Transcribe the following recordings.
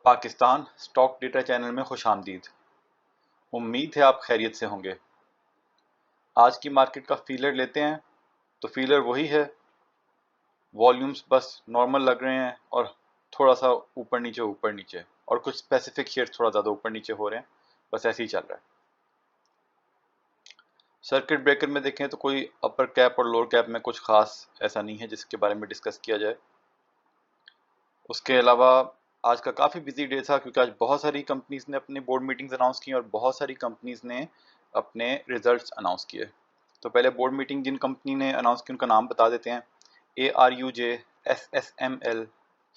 Pakistan stock data channel में खुशामदीद। उम्मीद है आप खैरियत से होंगे। आज की मार्केट का फीलर लेते हैं तो फीलर वही है, वॉल्यूम्स बस नॉर्मल लग रहे हैं और थोड़ा सा ऊपर नीचे और कुछ स्पेसिफिक शेयर्स थोड़ा ज़्यादा ऊपर नीचे हो रहे हैं, बस ऐसे ही चल रहा है। सर्किट ब्रेकर में देखें तो कोई अपर कैप और लोअर कैप में कुछ खास ऐसा नहीं है जिसके बारे में डिस्कस किया जाए। उसके अलावा आज का काफ़ी बिजी डे था क्योंकि आज बहुत सारी कंपनीज ने अपनी बोर्ड मीटिंग्स अनाउंस की और बहुत सारी कंपनीज ने अपने रिजल्ट्स अनाउंस किए। तो पहले बोर्ड मीटिंग जिन कंपनी ने अनाउंस की उनका नाम बता देते हैं। ARUJ, SSML,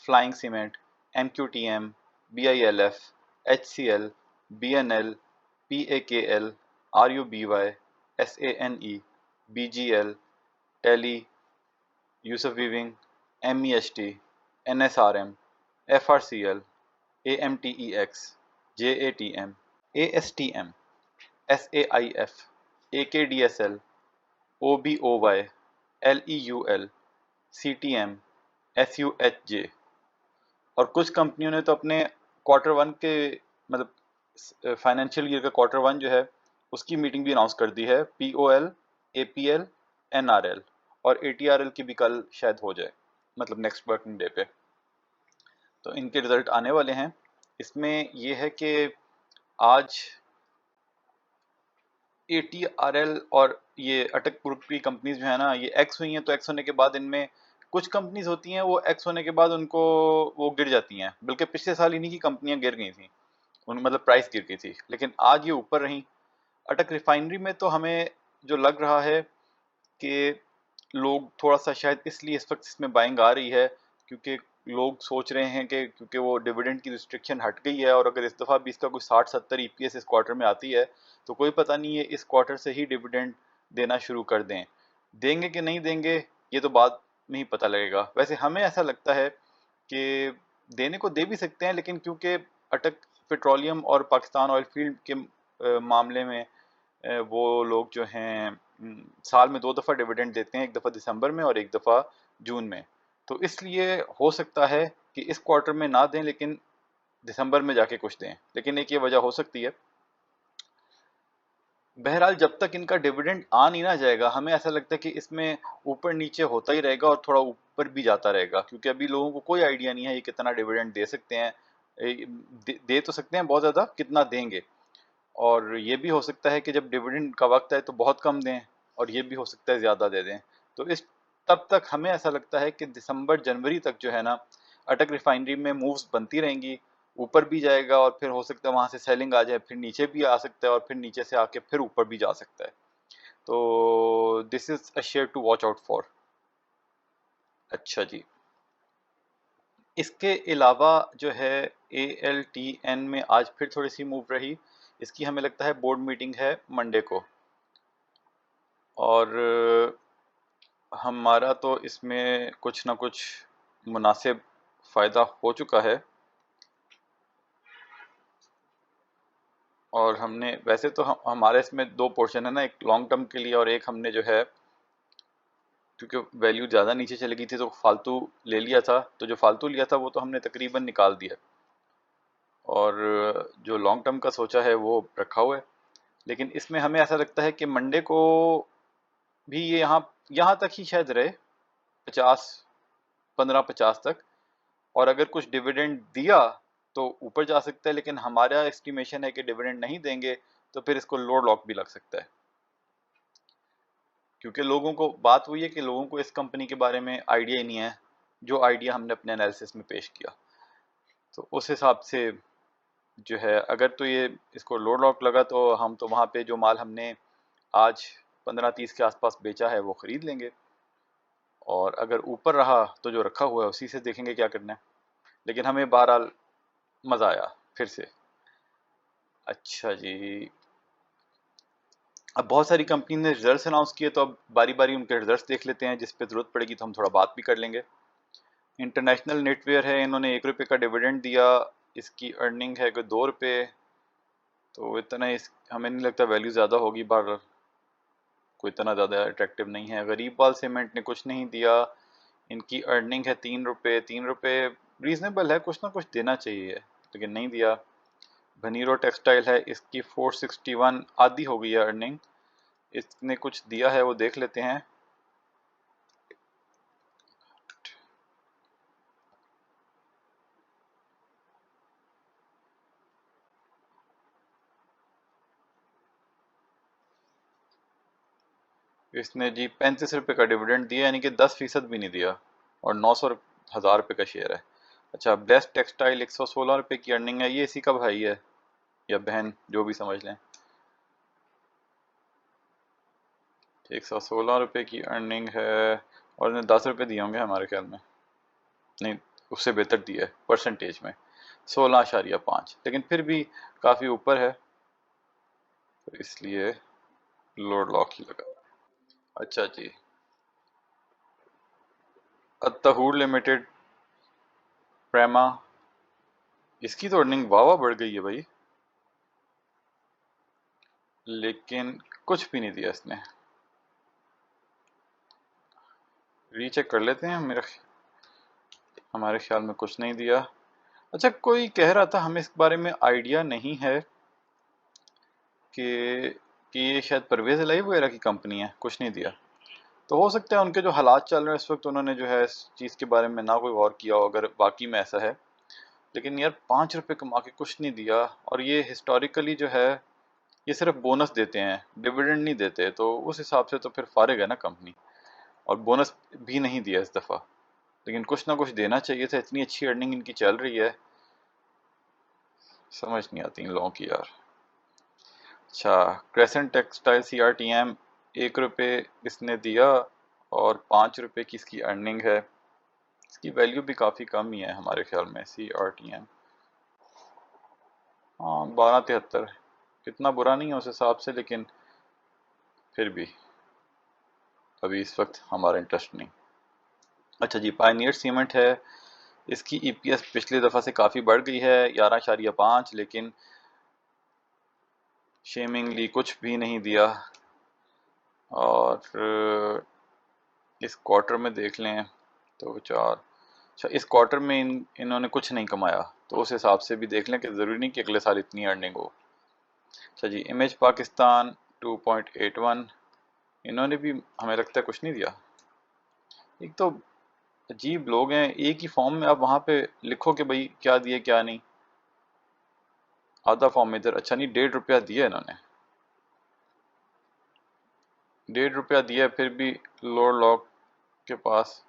flying cement, MQTM, BILF, HCL, BNL, PAKL, RUBY, SANE, BGL, tele, Yusuf weaving, MEHT, NSRM, FRCL, AMTEX, JATM, ASTM, SAIF, AKDSL, OBOY, LEUL, CTM, SUHJ। और कुछ कंपनियों ने तो अपने क्वार्टर वन के मतलब फाइनेंशियल ईयर का क्वार्टर वन जो है उसकी मीटिंग भी अनाउंस कर दी है। POL, APL, NRL और ATRL की भी कल शायद हो जाए, मतलब नेक्स्ट वर्किंग डे पे। तो इनके रिजल्ट आने वाले हैं। इसमें यह है कि आज ATRL और ये अटक ग्रुप की कंपनीज जो है ना, ये एक्स हुई हैं। तो एक्स होने के बाद इनमें कुछ कंपनीज होती हैं वो एक्स होने के बाद उनको वो गिर जाती हैं, बल्कि पिछले साल इन्हीं की कंपनियां गिर गई थी, उन मतलब प्राइस गिर गई थी, लेकिन आज ये ऊपर रही। अटक रिफाइनरी में तो हमें जो लग रहा है कि लोग थोड़ा सा शायद इसलिए इस वक्त इसमें बाइंग आ रही है क्योंकि लोग सोच रहे हैं कि क्योंकि वो डिविडेंड की रिस्ट्रिक्शन हट गई है और अगर इस दफ़ा भी इसका कोई 60-70 EPS इस क्वार्टर में आती है तो कोई पता नहीं है इस क्वार्टर से ही डिविडेंड देना शुरू कर दें। देंगे कि नहीं देंगे ये तो बाद में ही पता लगेगा। वैसे हमें ऐसा लगता है कि देने को दे भी सकते हैं, लेकिन क्योंकि अटक पेट्रोलियम और पाकिस्तान ऑयल फील्ड के मामले में वो लोग जो हैं साल में 2 दफ़ा डिविडेंड देते हैं, एक दफ़ा दिसंबर में और एक दफ़ा जून में। तो इसलिए हो सकता है कि इस क्वार्टर में ना दें लेकिन दिसंबर में जाके कुछ दें, लेकिन एक ये वजह हो सकती है। बहरहाल जब तक इनका डिविडेंड आ नहीं ना जाएगा हमें ऐसा लगता है कि इसमें ऊपर नीचे होता ही रहेगा और थोड़ा ऊपर भी जाता रहेगा, क्योंकि अभी लोगों को कोई आइडिया नहीं है ये कितना डिविडेंड दे सकते हैं। दे तो सकते हैं बहुत ज़्यादा, कितना देंगे। और ये भी हो सकता है कि जब डिविडेंड का वक्त है तो बहुत कम दें और ये भी हो सकता है ज़्यादा दे दें। तो इस तब तक हमें ऐसा लगता है कि दिसंबर जनवरी तक जो है ना अटक रिफाइनरी में मूव्स बनती रहेंगी, ऊपर भी जाएगा और फिर हो सकता है वहाँ से सेलिंग आ जाए, फिर नीचे भी आ सकता है और फिर नीचे से आके फिर ऊपर भी जा सकता है। तो this is a share to watch out for. अच्छा जी, इसके अलावा जो है ALTN में आज फिर थोड़ी सी मूव रही। इसकी हमें लगता है बोर्ड मीटिंग है मंडे को और हमारा तो इसमें कुछ ना कुछ मुनासिब फ़ायदा हो चुका है। और हमने वैसे तो हमारे इसमें 2 पोर्शन है ना, एक लॉन्ग टर्म के लिए और एक हमने जो है क्योंकि वैल्यू ज़्यादा नीचे चली गई थी तो फालतू ले लिया था, तो जो फालतू लिया था वो तो हमने तकरीबन निकाल दिया और जो लॉन्ग टर्म का सोचा है वो रखा हुआ है। लेकिन इसमें हमें ऐसा लगता है कि मंडे को भी ये यहाँ यहाँ तक ही शायद रहे, 50, 15-50 तक। और अगर कुछ डिविडेंड दिया तो ऊपर जा सकता है, लेकिन हमारा एस्टिमेशन है कि डिविडेंड नहीं देंगे तो फिर इसको लोड लॉक भी लग सकता है, क्योंकि लोगों को बात वही है कि लोगों को इस कंपनी के बारे में आइडिया ही नहीं है जो आइडिया हमने अपने एनालिसिस में पेश किया। तो उस हिसाब से जो है अगर तो ये इसको लोड लॉक लगा तो हम तो वहाँ पे जो माल हमने आज 15-30 के आसपास बेचा है वो ख़रीद लेंगे, और अगर ऊपर रहा तो जो रखा हुआ है उसी से देखेंगे क्या करना है। लेकिन हमें बहरहाल मज़ा आया फिर से। अच्छा जी, अब बहुत सारी कंपनी ने रिजल्ट्स अनाउंस किए तो अब बारी बारी उनके रिजल्ट्स देख लेते हैं, जिस पे ज़रूरत पड़ेगी तो हम थोड़ा बात भी कर लेंगे। इंटरनेशनल नेटवेयर है, इन्होंने ₹1 का डिविडेंड दिया, इसकी अर्निंग है कोई ₹2, तो इतना इस हमें नहीं लगता वैल्यू ज़्यादा होगी, पर कोई इतना ज़्यादा अट्रैक्टिव नहीं है। गरीबवाल सीमेंट ने कुछ नहीं दिया, इनकी अर्निंग है ₹3, ₹3 रीज़नेबल है, कुछ ना कुछ देना चाहिए। लेकिन नहीं दिया। भनीरो टेक्सटाइल है, इसकी 461 आधी हो गई है अर्निंग। इसने कुछ दिया है वो देख लेते हैं। इसने जी 35 रुपये का डिविडेंड दिया, यानी कि 10% भी नहीं दिया, और 900 1000 रुपये का शेयर है। अच्छा, बेस्ट टेक्सटाइल 116 रुपये की अर्निंग है, ये इसी का भाई है या बहन, जो भी समझ लें। 116 रुपये की अर्निंग है, और इन्हें 10 रुपये दिए होंगे हमारे ख्याल में, नहीं उससे बेहतर दिया है परसेंटेज में, 16.5, लेकिन फिर भी काफ़ी ऊपर है, तो इसलिए लोड लॉक ही लगा। अच्छा जी, अत्तहूर लिमिटेड, प्रेमा, इसकी तो अर्निंग वाह वाह बढ़ गई है भाई, लेकिन कुछ भी नहीं दिया इसने। रीचेक कर लेते हैं, हमारे ख्याल में कुछ नहीं दिया। अच्छा, कोई कह रहा था, हमें इस बारे में आइडिया नहीं है कि ये शायद परवेज लाइव वगैरह की कंपनी है, कुछ नहीं दिया। तो हो सकता है उनके जो हालात चल रहे हैं इस वक्त, उन्होंने जो है इस चीज़ के बारे में ना कोई गौर किया हो, अगर वाकई में ऐसा है। लेकिन यार 5 रुपये कमा के कुछ नहीं दिया, और ये हिस्टोरिकली जो है ये सिर्फ बोनस देते हैं, डिविडेंड नहीं देते, तो उस हिसाब से तो फिर फारिग है ना कंपनी। और बोनस भी नहीं दिया इस दफ़ा, लेकिन कुछ ना कुछ देना चाहिए था, इतनी अच्छी अर्निंग इनकी चल रही है, समझ नहीं आती इन लोगों की यार। अच्छा, क्रेसेंट टेक्सटाइल CRTM, 1 रुपये इसने दिया, और 5 रुपये की इसकी अर्निंग है। इसकी वैल्यू भी काफ़ी कम ही है हमारे ख्याल में, CRTM। हाँ, 12.73, इतना बुरा नहीं है उस हिसाब से, लेकिन फिर भी अभी इस वक्त हमारा इंटरेस्ट नहीं। अच्छा जी, पायनियर सीमेंट है, इसकी EPS पिछली दफ़ा से काफ़ी बढ़ गई है, 11.5, लेकिन शेमिंगली कुछ भी नहीं दिया। और इस क्वार्टर में देख लें तो 4, अच्छा इस क्वार्टर में इन्होंने कुछ नहीं कमाया, तो उस हिसाब से भी देख लें कि ज़रूरी नहीं कि अगले साल इतनी अर्निंग हो। अच्छा जी, इमेज पाकिस्तान 2.81, इन्होंने भी हमें लगता है कुछ नहीं दिया। एक तो अजीब लोग हैं, एक ही फॉर्म में आप वहाँ पे लिखो कि भाई क्या दिए क्या नहीं, आधा फॉर्म इधर। अच्छा नहीं, 1.5 रुपया दिया इन्होंने, 1.5 रुपया दिया, फिर भी लोअर लॉक के पास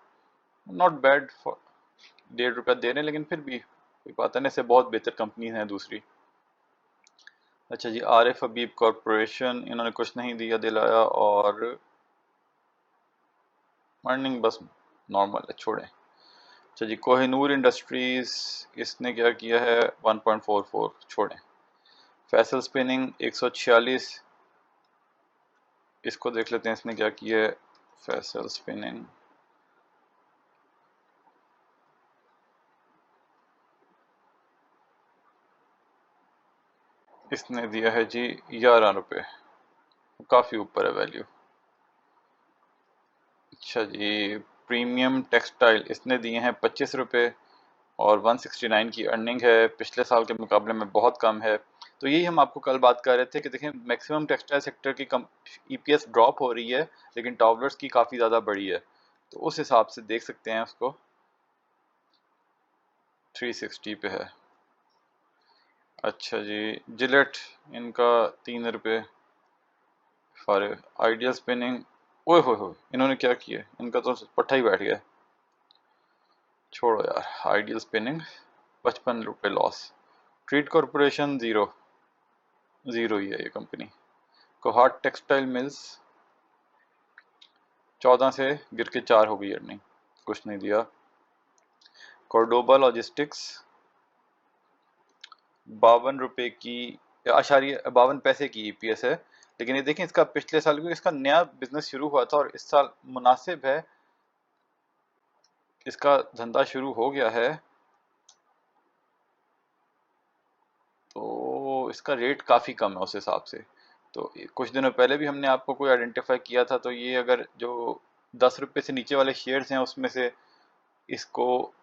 नॉट बैड, 1.5 रुपया दे रहे हैं, लेकिन फिर भी कोई बात नहीं, इससे बहुत बेहतर कंपनी है दूसरी। अच्छा जी, आरिफ हबीब कॉरपोरेशन, इन्होंने कुछ नहीं दिया दिलाया, और अर्निंग बस नॉर्मल है, छोड़ें। अच्छा जी, कोहिनूर इंडस्ट्रीज, इसने क्या किया है, 1.44, छोड़ें। फैसल स्पिनिंग 146, इसको देख लेते हैं इसने क्या किया है। फैसल स्पिनिंग, इसने दिया है जी 11 रुपये, काफ़ी ऊपर है वैल्यू। अच्छा जी, प्रीमियम टेक्सटाइल, इसने दिए हैं 25 रुपये, और 169 की अर्निंग है, पिछले साल के मुकाबले में बहुत कम है। तो यही हम आपको कल बात कर रहे थे कि देखें, मैक्सिमम टेक्सटाइल सेक्टर की EPS ड्रॉप हो रही है, लेकिन टॉवलर्स की काफ़ी ज़्यादा बढ़ी है, तो उस हिसाब से देख सकते हैं उसको। 360 पे है। अच्छा जी, जिलेट, इनका 3 रुपये, फॉर आइडियल स्पिनिंग, ओए हो, इन्होंने क्या किया, इनका तो पट्टा ही बैठ गया। छोड़ो यार, आइडियल स्पिनिंग 55 रुपये loss. Treat corporation zero, zero ही है ये कंपनी। कोहाट टेक्सटाइल मिल्स 14 से गिर के 4 हो गई अर्निंग, कुछ नहीं दिया। कॉर्डोबा लॉजिस्टिक्स 52 रुपये की, 52 पैसे की EPS है, लेकिन ये देखें इसका पिछले साल, क्योंकि इसका नया बिजनेस शुरू हुआ था और इस साल मुनासिब है, इसका धंधा शुरू हो गया है, तो इसका रेट काफ़ी कम है उस हिसाब से। तो कुछ दिनों पहले भी हमने आपको कोई आइडेंटिफाई किया था, तो ये अगर जो 10 रुपये से नीचे वाले शेयर्स हैं उसमें से इसको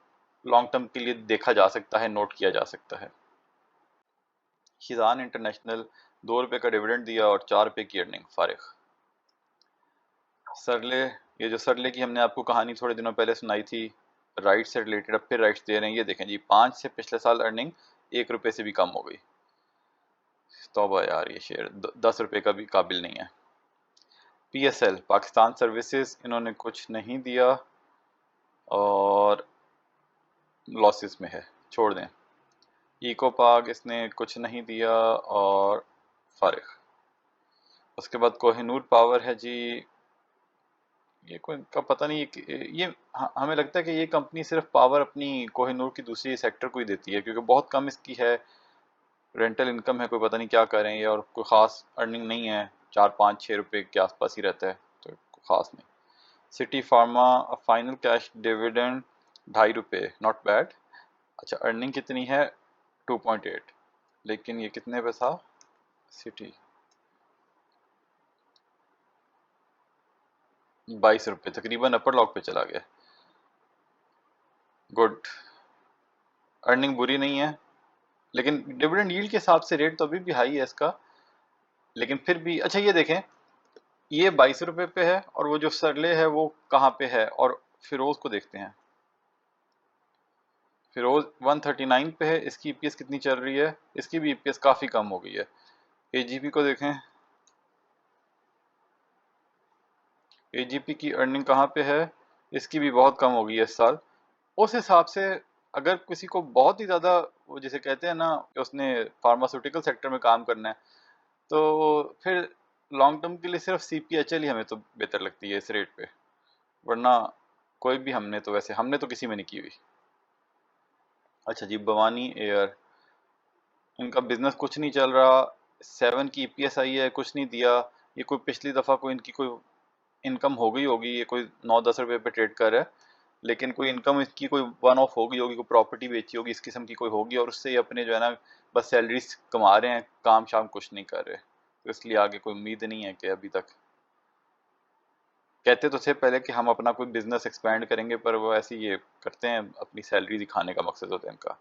लॉन्ग टर्म के लिए देखा जा सकता है, नोट किया जा सकता है। शीज़ान इंटरनेशनल 2 रुपये का डिविडेंड दिया और 4 रुपये की अर्निंग फारिग। सरले, ये जो सरले की हमने आपको कहानी थोड़े दिनों पहले सुनाई थी, राइट से रिलेटेड, अब फिर राइट्स दे रहे हैं। ये देखें जी, 5 से पिछले साल अर्निंग 1 रुपये से भी कम हो गई। तौबा यार, ये शेयर 10 रुपये का भी काबिल नहीं है। PSL पाकिस्तान सर्विसेज, इन्होंने कुछ नहीं दिया और लॉसेस में है, छोड़ दें। इको पार्क, इसने कुछ नहीं दिया और फारिग। उसके बाद कोहिनूर पावर है जी, ये कोई का पता नहीं, ये हमें लगता है कि ये कंपनी सिर्फ पावर अपनी कोहिनूर की दूसरी सेक्टर को ही देती है, क्योंकि बहुत कम इसकी है, रेंटल इनकम है, कोई पता नहीं क्या करें ये, और कोई ख़ास अर्निंग नहीं है, 4 5 6 रुपये के आसपास ही रहता है, तो कोई ख़ास नहीं। City pharma final cash dividend 2.5 रुपये, नॉट बैड। अच्छा, अर्निंग कितनी है? 2.8, लेकिन ये कितने पे था? सिटी 22 रुपये, तकरीबन अपर लॉक पे चला गया। गुड, अर्निंग बुरी नहीं है, लेकिन डिविडेंड यील्ड के हिसाब से रेट तो अभी भी हाई है इसका, लेकिन फिर भी अच्छा। ये देखें, ये 22 रुपये पे है, और वो जो सरले है वो कहाँ पे है, और फिरोज को देखते हैं। फिरोज 139 पे है, इसकी ईपीएस कितनी चल रही है? इसकी भी ईपीएस काफ़ी कम हो गई है। एजीपी को देखें, एजीपी की अर्निंग कहाँ पे है? इसकी भी बहुत कम हो गई है इस साल। उस हिसाब से अगर किसी को बहुत ही ज़्यादा, वो जिसे कहते हैं ना कि उसने फार्मास्यूटिकल सेक्टर में काम करना है, तो फिर लॉन्ग टर्म के लिए सिर्फ CPHL ही हमें तो बेहतर लगती है इस रेट पे, वरना कोई भी हमने तो किसी में नहीं की हुई। अच्छा जी, भवानी एयर, इनका बिजनेस कुछ नहीं चल रहा, 7 की ईपीएस आई है, कुछ नहीं दिया। ये कोई पिछली दफ़ा कोई इनकी कोई इनकम हो गई होगी, ये कोई 9 10 रुपये पे ट्रेड कर रहा है, लेकिन कोई इनकम इसकी कोई वन ऑफ हो गई होगी, कोई प्रॉपर्टी बेची होगी, इस किस्म की कोई होगी, और उससे ये अपने जो है ना बस सैलरीज कमा रहे हैं, काम शाम कुछ नहीं कर रहे, तो इसलिए आगे कोई उम्मीद नहीं है कि अभी तक। कहते तो थे पहले कि हम अपना कोई बिजनेस एक्सपैंड करेंगे, पर वो ऐसे ये करते हैं, अपनी सैलरी दिखाने का मकसद होता है इनका।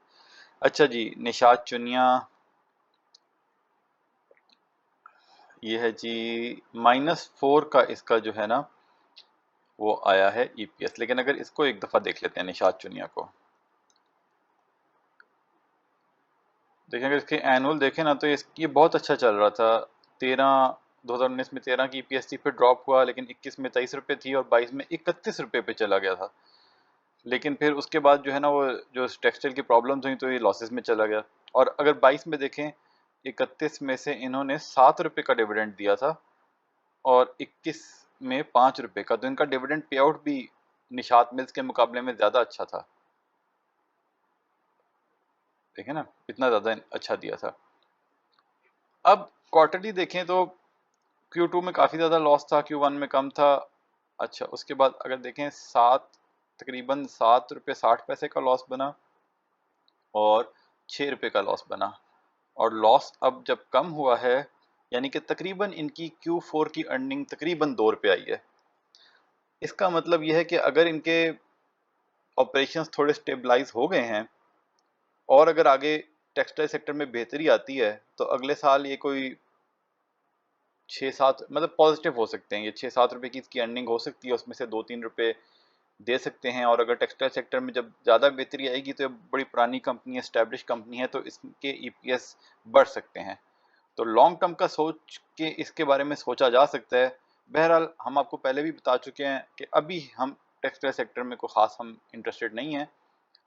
अच्छा जी, निशात चुनिया, ये है जी -4 का इसका जो है ना वो आया है ईपीएस, लेकिन अगर इसको एक दफ़ा देख लेते हैं निशात चुनिया को, देखें अगर इसके एनुअल देखें ना, तो ये बहुत अच्छा चल रहा था। 2019 में 13 की ईपीएस थी, फिर ड्रॉप हुआ, लेकिन 21 में 23 रुपये थी, और 22 में 31 रुपये पे चला गया था। लेकिन फिर उसके बाद जो है ना वो जो टेक्सटाइल की प्रॉब्लम्स हुई, तो ये लॉसेस में चला गया। और अगर 22 में देखें, 31 में से इन्होंने 7 रुपये का डिविडेंड दिया था, और 21 में 5 रुपये का, तो इनका डिविडेंड पे आउट भी निशात मिल्स के मुकाबले में ज़्यादा अच्छा था। देखें ना, इतना ज़्यादा अच्छा दिया था। अब क्वार्टरली देखें तो Q2 में काफ़ी ज़्यादा लॉस था, Q1 में कम था। अच्छा, उसके बाद अगर देखें, तकरीबन 7 रुपये 60 पैसे का लॉस बना, और 6 रुपये का लॉस बना, और लॉस अब जब कम हुआ है, यानी कि तकरीबन इनकी Q4 की अर्निंग तकरीबन 2 रुपये आई है। इसका मतलब यह है कि अगर इनके ऑपरेशंस थोड़े स्टेबलाइज हो गए हैं, और अगर आगे टेक्सटाइल सेक्टर में बेहतरी आती है, तो अगले साल ये कोई 6 7, मतलब पॉजिटिव हो सकते हैं, ये 6 7 रुपये की इसकी अर्निंग हो सकती है, उसमें से 2 3 रुपये दे सकते हैं। और अगर टेक्सटाइल सेक्टर में जब ज़्यादा बेहतरी आएगी, तो ये बड़ी पुरानी कंपनी है, एस्टैब्लिश कंपनी है, तो इसके ईपीएस बढ़ सकते हैं। तो लॉन्ग टर्म का सोच के इसके बारे में सोचा जा सकता है। बहरहाल, हम आपको पहले भी बता चुके हैं कि अभी हम टेक्सटाइल सेक्टर में कोई ख़ास हम इंटरेस्टेड नहीं हैं,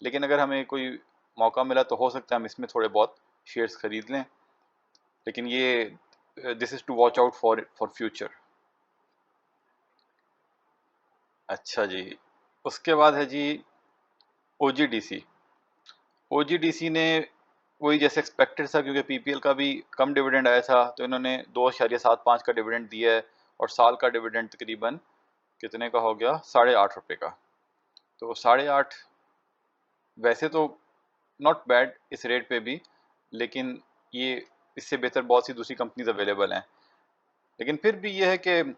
लेकिन अगर हमें कोई मौका मिला तो हो सकता है हम इसमें थोड़े बहुत शेयर्स खरीद लें, लेकिन ये this is to watch out for future. अच्छा जी, उसके बाद है जी ओजीडीसी। ओजीडीसी ने वही जैसे एक्सपेक्टेड था, क्योंकि पीपीएल का भी कम डिविडेंड आया था, तो इन्होंने 2.75 का डिविडेंड दिया है, और साल का डिविडेंड तकरीबन कितने का हो गया? 8.5 रुपये का। तो 8.5 वैसे तो नॉट बैड इस रेट पे भी, लेकिन ये इससे बेहतर बहुत सी दूसरी कंपनीज अवेलेबल हैं, लेकिन फिर भी ये है कि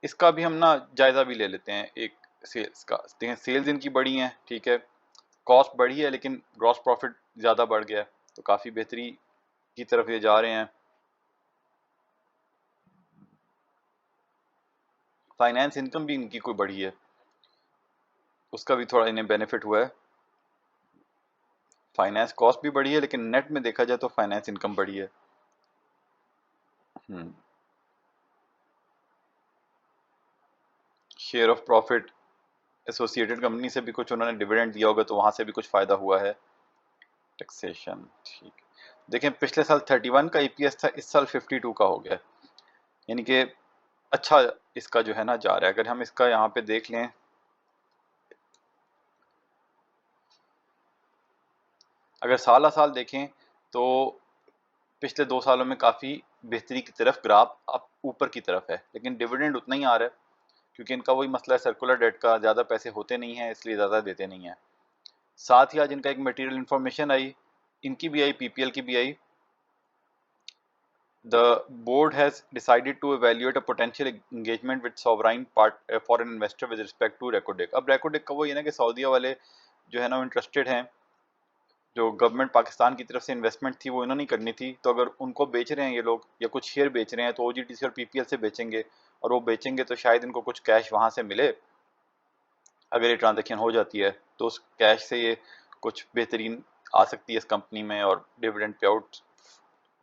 इसका भी हम ना जायज़ा भी ले लेते हैं एक सेल्स का। देखें, सेल्स इनकी बढ़ी हैं, ठीक है, कॉस्ट बढ़ी है, लेकिन ग्रॉस प्रॉफिट ज़्यादा बढ़ गया है, तो काफ़ी बेहतरी की तरफ ये जा रहे हैं। फाइनेंस इनकम भी इनकी कोई बढ़ी है, उसका भी थोड़ा इन्हें बेनिफिट हुआ है। फाइनेंस कॉस्ट भी बढ़ी है, लेकिन नेट में देखा जाए तो फाइनेंस इनकम बढ़ी है। Share of profit, associated company से भी कुछ उन्होंने डिविडेंड दिया होगा तो वहां से भी कुछ फायदा हुआ है। टैक्सेशन ठीक, देखें पिछले साल 31 का ईपीएस था, इस साल 52 का हो गया, यानी कि अच्छा इसका जो है ना जा रहा है। अगर हम इसका यहाँ पे देख लें, अगर साल साल देखें तो पिछले 2 सालों में काफ़ी बेहतरी की तरफ ग्राफ अब ऊपर की तरफ है, लेकिन डिविडेंड उतना ही आ रहा है क्योंकि इनका वही मसला है, सर्कुलर डेट का, ज़्यादा पैसे होते नहीं हैं इसलिए ज़्यादा देते नहीं हैं। साथ ही आज इनका एक मटेरियल इन्फॉर्मेशन आई, इनकी भी आई, पीपीएल की भी आई। The board has decided to evaluate a potential engagement with sovereign foreign investor with respect to Recordec। अब Recordec का वो ये ना कि सऊदीया वाले जो है ना इंटरेस्टेड हैं, जो गवर्नमेंट पाकिस्तान की तरफ से इन्वेस्टमेंट थी वो इन्होंने करनी थी, तो अगर उनको बेच रहे हैं ये लोग या कुछ शेयर बेच रहे हैं तो ओजीटीसी और पीपीएल से बेचेंगे, और वो बेचेंगे तो शायद इनको कुछ कैश वहां से मिले। अगर ये ट्रांजेक्शन हो जाती है तो उस कैश से ये कुछ बेहतरीन आ सकती है इस कंपनी में, और डिविडेंड पे आउट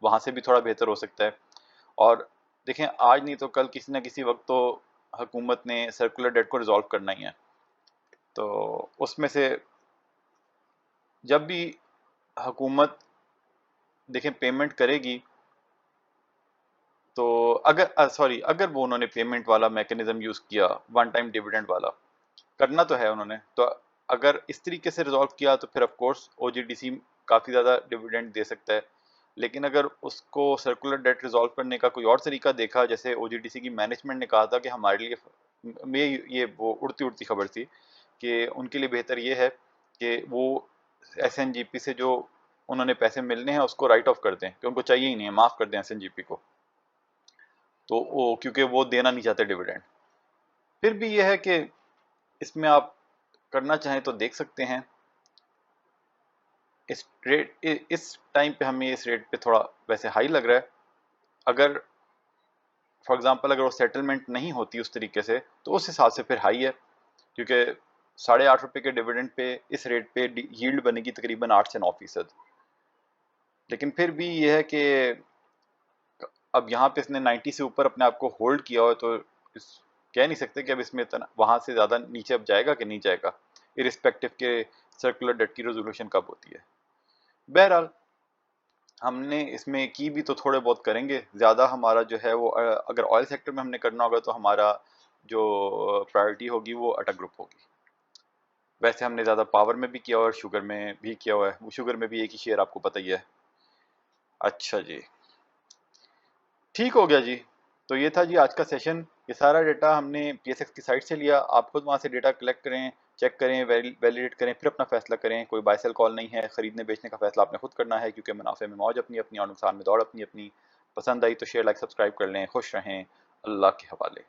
वहां से भी थोड़ा बेहतर हो सकता है। और देखें आज नहीं तो कल किसी ना किसी वक्त तो हुकूमत ने सर्कुलर डेट को रिजॉल्व करना ही है, तो उसमें से जब भी हुकूमत देखें पेमेंट करेगी तो अगर सॉरी अगर वो उन्होंने पेमेंट वाला मैकेनिज्म यूज किया, वन टाइम डिविडेंड वाला करना तो है उन्होंने, तो अगर इस तरीके से रिजॉल्व किया तो फिर ऑफ कोर्स ओजीडीसी काफ़ी ज़्यादा डिविडेंड दे सकता है। लेकिन अगर उसको सर्कुलर डेट रिजॉल्व करने का कोई और तरीका देखा, जैसे ओजीडीसी की मैनेजमेंट ने कहा था कि हमारे लिए ये वो उड़ती उड़ती खबर थी कि उनके लिए बेहतर ये है कि वो एसएनजीपी से जो उन्होंने पैसे मिलने हैं उसको राइट ऑफ कर दें, कि उनको चाहिए ही नहीं है, माफ़ कर दें एसएनजीपी को, तो वो क्योंकि वो देना नहीं चाहते डिविडेंड। फिर भी ये है कि इसमें आप करना चाहें तो देख सकते हैं। इस रेट इस टाइम पे हमें इस रेट पे थोड़ा वैसे हाई लग रहा है। अगर फॉर एग्जांपल अगर वो सेटलमेंट नहीं होती उस तरीके से तो उस हिसाब से फिर हाई है, क्योंकि ₹8.5 के डिविडेंड पे इस रेट पे यील्ड बनेगी तकरीबन 8 से 9%। लेकिन फिर भी ये है कि अब यहाँ पे इसने 90 से ऊपर अपने आप को होल्ड किया हो, तो इस कह नहीं सकते कि अब इसमें इतना वहां से ज़्यादा नीचे अब जाएगा कि नहीं जाएगा, इरिस्पेक्टिव के सर्कुलर डेट की रेजोल्यूशन कब होती है। बहरहाल हमने इसमें की भी तो थोड़े बहुत करेंगे, ज़्यादा हमारा जो है वो अगर ऑयल सेक्टर में हमने करना होगा तो हमारा जो प्रायोरिटी होगी वो अटक ग्रुप होगी। वैसे हमने ज़्यादा पावर में भी किया और शुगर में भी किया हुआ है, वो शुगर में भी एक ही शेयर आपको पता ही है। अच्छा जी, ठीक हो गया जी। तो ये था जी आज का सेशन। ये सारा डेटा हमने पीएसएक्स की साइट से लिया, आप खुद वहाँ से डेटा कलेक्ट करें, चेक करें, वैलिडेट करें, फिर अपना फैसला करें। कोई बाय सेल कॉल नहीं है, खरीदने बेचने का फैसला आपने खुद करना है, क्योंकि मुनाफे में मौज अपनी अपनी और नुकसान में दौड़ अपनी अपनी। पसंद आई तो शेयर लाइक सब्सक्राइब कर लें। खुश रहें, अल्लाह के हवाले।